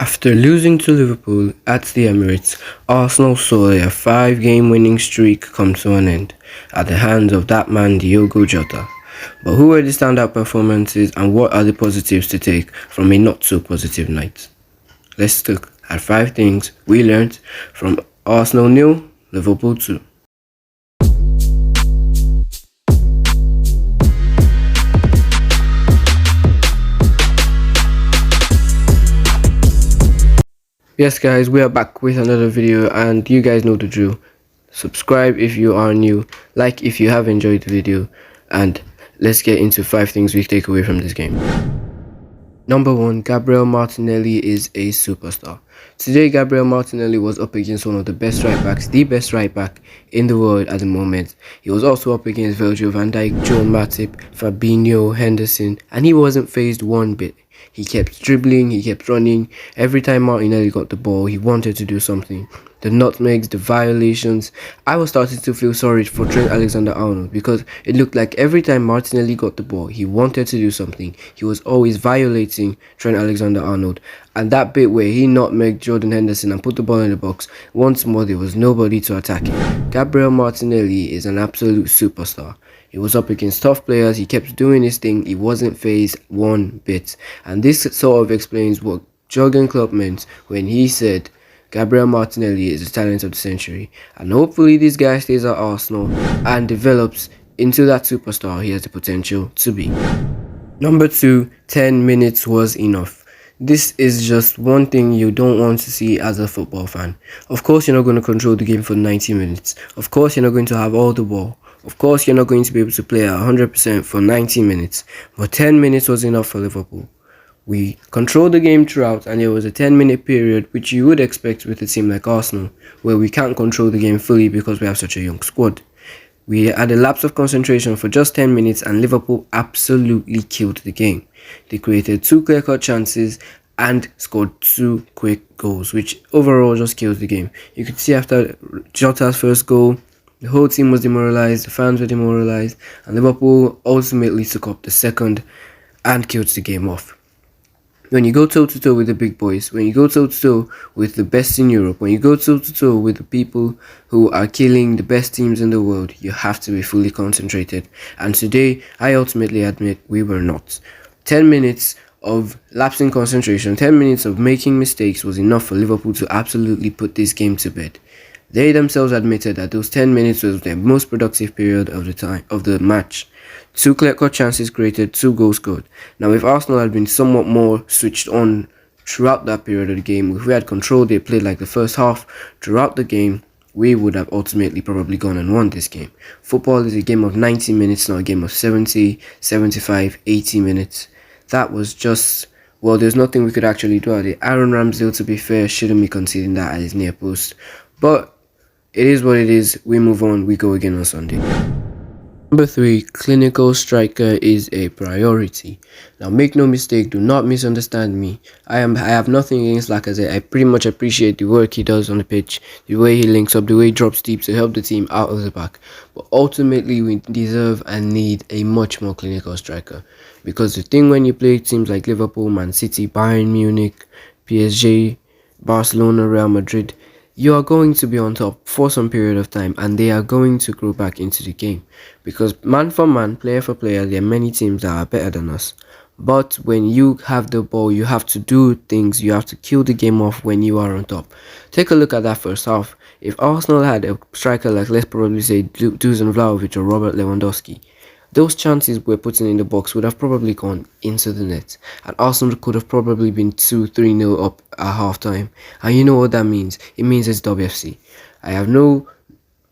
After losing to Liverpool at the Emirates, Arsenal saw their five-game winning streak come to an end at the hands of that man Diogo Jota. But who were the standout performances and what are the positives to take from a not-so-positive night? Let's look at 5 things we learned from Arsenal 0, Liverpool 2. Yes guys, we are back with another video and you guys know the drill. Subscribe if you are new, like if you have enjoyed the video, and let's get into 5 things we take away from this game. Number 1, Gabriel Martinelli is a superstar. Today Gabriel Martinelli was up against one of the best right backs, the best right back in the world at the moment. He was also up against Virgil van Dijk, Joel Matip, Fabinho, Henderson, and he wasn't phased one bit. He kept dribbling, he kept running. Every time Martinelli got the ball, he wanted to do something. The nutmegs, the violations. I was starting to feel sorry for Trent Alexander-Arnold because it looked like every time Martinelli got the ball, he wanted to do something. He was always violating Trent Alexander-Arnold. And that bit where he nutmegged Jordan Henderson and put the ball in the box, once more there was nobody to attack him. Gabriel Martinelli is an absolute superstar. He was up against tough players, he kept doing his thing, he wasn't phased one bit. And this sort of explains what Jurgen Klopp meant when he said Gabriel Martinelli is the talent of the century. And hopefully this guy stays at Arsenal and develops into that superstar he has the potential to be. Number 2, 10 minutes was enough. This is just one thing you don't want to see as a football fan. Of course you're not going to control the game for 90 minutes. Of course you're not going to have all the ball. Of course you're not going to be able to play at 100% for 90 minutes. But 10 minutes was enough for Liverpool. We controlled the game throughout and there was a 10-minute period which you would expect with a team like Arsenal, where we can't control the game fully because we have such a young squad. We had a lapse of concentration for just 10 minutes and Liverpool absolutely killed the game. They created 2 clear-cut chances and scored 2 quick goals, which overall just kills the game. You could see after Jota's first goal, the whole team was demoralised, the fans were demoralised, and Liverpool ultimately took up the second and killed the game off. When you go toe-to-toe with the big boys, when you go toe-to-toe with the best in Europe, when you go toe-to-toe with the people who are killing the best teams in the world, you have to be fully concentrated. And today, I ultimately admit we were not. 10 minutes of lapsing concentration, 10 minutes of making mistakes was enough for Liverpool to absolutely put this game to bed. They themselves admitted that those 10 minutes was their most productive period of the match. 2 clear-cut chances created, 2 goals scored. Now, if Arsenal had been somewhat more switched on throughout that period of the game, if we had controlled it, played like the first half throughout the game, we would have ultimately probably gone and won this game. Football is a game of 90 minutes, not a game of 70, 75, 80 minutes. That was just, well, there's nothing we could actually do at it. Aaron Ramsdale, to be fair, shouldn't be conceding that at his near post. But it is what it is. We move on. We go again on Sunday. Number 3, clinical striker is a priority. Now, make no mistake, do not misunderstand me. I have nothing against Lacazette. I pretty much appreciate the work he does on the pitch, the way he links up, the way he drops deep to help the team out of the back. But ultimately, we deserve and need a much more clinical striker. Because the thing when you play teams like Liverpool, Man City, Bayern Munich, PSG, Barcelona, Real Madrid, you are going to be on top for some period of time and they are going to grow back into the game. Because man for man, player for player, there are many teams that are better than us. But when you have the ball, you have to do things, you have to kill the game off when you are on top. Take a look at that first half. If Arsenal had a striker like, let's probably say, Dusan Vlahovic or Robert Lewandowski, those chances we're putting in the box would have probably gone into the net. And Arsenal could have probably been 2-3-0 up at half-time. And you know what that means? It means it's WFC. I have no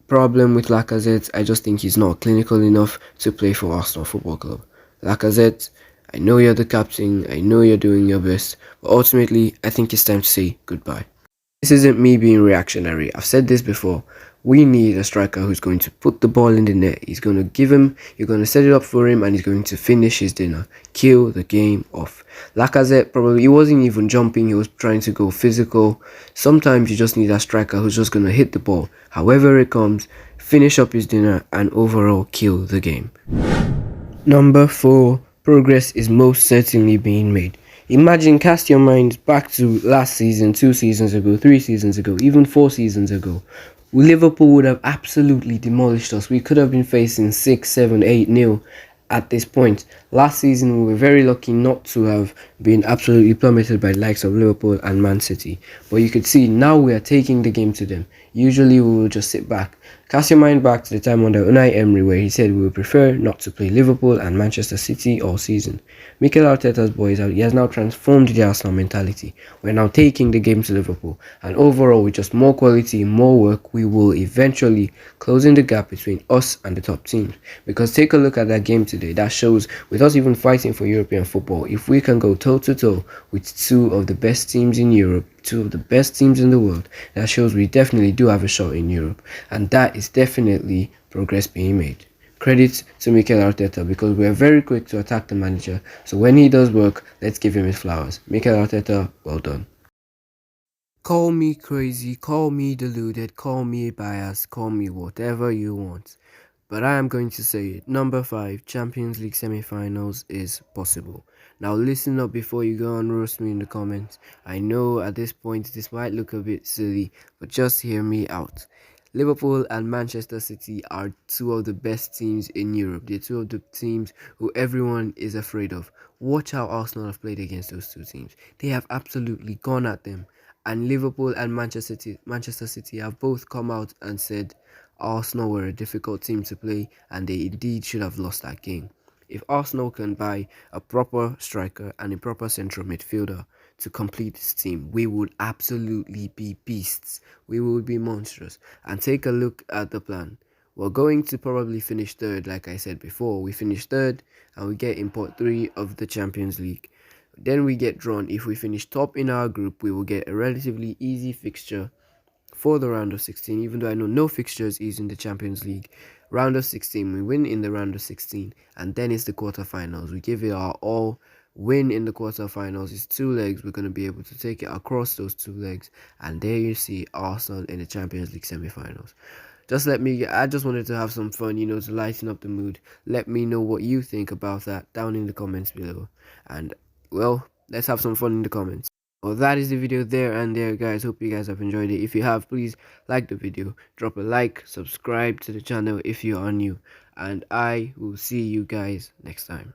problem with Lacazette. I just think he's not clinical enough to play for Arsenal Football Club. Lacazette, I know you're the captain. I know you're doing your best. But ultimately, I think it's time to say goodbye. This isn't me being reactionary. I've said this before. We need a striker who's going to put the ball in the net. He's going to give him, you're going to set it up for him and he's going to finish his dinner. Kill the game off. Lacazette, probably, he wasn't even jumping. He was trying to go physical. Sometimes you just need a striker who's just going to hit the ball, however it comes, finish up his dinner and overall kill the game. Number 4, progress is most certainly being made. Imagine, cast your mind back to last season, 2 seasons ago, 3 seasons ago, even 4 seasons ago. Liverpool would have absolutely demolished us. We could have been facing 6, 7, 8 nil at this point. Last season, we were very lucky not to have been absolutely plummeted by the likes of Liverpool and Man City. But you could see now we are taking the game to them. Usually, we will just sit back. Cast your mind back to the time under Unai Emery, where he said we would prefer not to play Liverpool and Manchester City all season. Mikel Arteta's boys, he has now transformed the Arsenal mentality. We're now taking the game to Liverpool, and overall, with just more quality, more work, we will eventually closing the gap between us and the top teams. Because take a look at that game today. That shows, with us even fighting for European football, if we can go toe to toe with two of the best teams in Europe, two of the best teams in the world, that shows we definitely do have a shot in Europe, and that is definitely progress being made. Credit to Mikel Arteta, because we are very quick to attack the manager, so when he does work, let's give him his flowers. Mikel Arteta, well done. Call me crazy, call me deluded, call me biased, call me whatever you want. But I am going to say it. Number 5, Champions League semi-finals is possible. Now listen up before you go and roast me in the comments. I know at this point this might look a bit silly, but just hear me out. Liverpool and Manchester City are two of the best teams in Europe. They're two of the teams who everyone is afraid of. Watch how Arsenal have played against those two teams. They have absolutely gone at them. And Liverpool and Manchester City have both come out and said Arsenal were a difficult team to play and they indeed should have lost that game. If Arsenal can buy a proper striker and a proper central midfielder to complete this team, we would absolutely be beasts. We would be monstrous. And take a look at the plan. We're going to probably finish third, like I said before. We finish third and we get in pot 3 of the Champions League. Then we get drawn. If we finish top in our group, we will get a relatively easy fixture for the round of 16, even though I know no fixture is easy in the Champions League. Round of 16, we win in the round of 16, and then it's the quarterfinals. We give it our all, win in the quarterfinals. It's 2 legs. We're going to be able to take it across those 2 legs, and there you see Arsenal in the Champions League semi-finals. I just wanted to have some fun, to lighten up the mood. Let me know what you think about that down in the comments below. And, well, let's have some fun in the comments. Well, that is the video there and there, guys. Hope you guys have enjoyed it. If you have, please like the video, drop a like, subscribe to the channel if you are new, and I will see you guys next time.